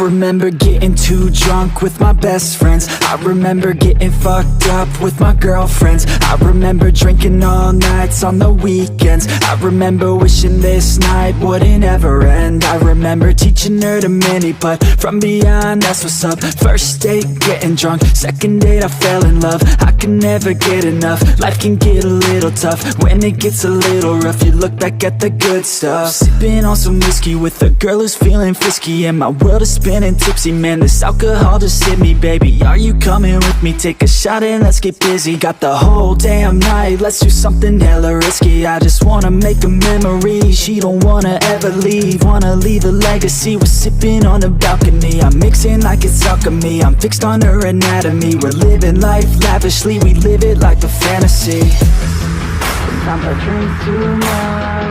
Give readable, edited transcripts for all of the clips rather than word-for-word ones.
remember getting too drunk with my best friends. I remember getting fucked up with my girlfriends. I remember drinking all nights on the weekends. I remember wishing this night wouldn't ever end. I remember teaching her to mini putt from beyond, that's what's up. First date, getting drunk. Second date, I fell in love. I can never get enough. Life can get a little tough when it gets a little rough. You look back at the good stuff. Sipping on some whiskey with a girl who's feeling frisky, and my world is spinning tipsy. Man, this alcohol just hit me, baby. Are you coming with me? Take a shot and let's get busy. Got the whole damn night, let's do something hella risky. I just wanna make a memory. She don't wanna ever leave, wanna leave a legacy. We're sipping on the balcony. I'm mixing like it's alchemy. I'm fixed on her anatomy. We're living life lavishly. We live it like a fantasy. Sometimes I drink too much.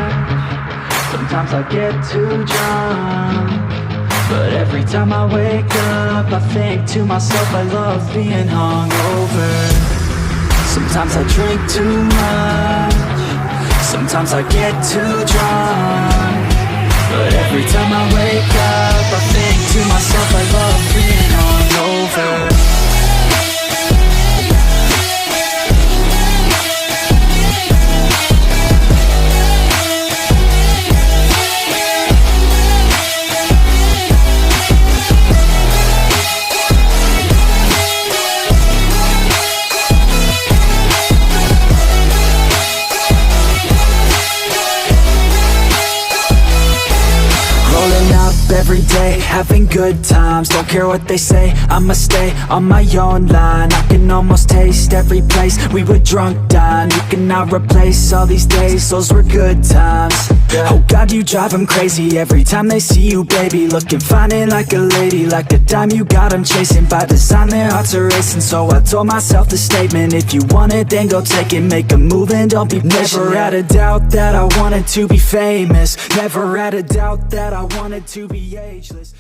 Sometimes I get too drunk. But every time I wake up, I think to myself, I love being hungover. Sometimes I drink too much. Sometimes I get too drunk. But every time I wake up, I think to myself, I love being hungover. Every day, having good times. Don't care what they say, I'ma stay on my own line. I can almost taste every place we were drunk down. You cannot replace all these days, those were good times. Oh God, you drive them crazy every time they see you, baby. Looking fine and like a lady, like a dime you got them chasing. By design, their hearts are racing, so I told myself the statement: if you want it, then go take it. Make a move and don't be patient. Never had a doubt that I wanted to be famous. Never had a doubt that I wanted to be ageless.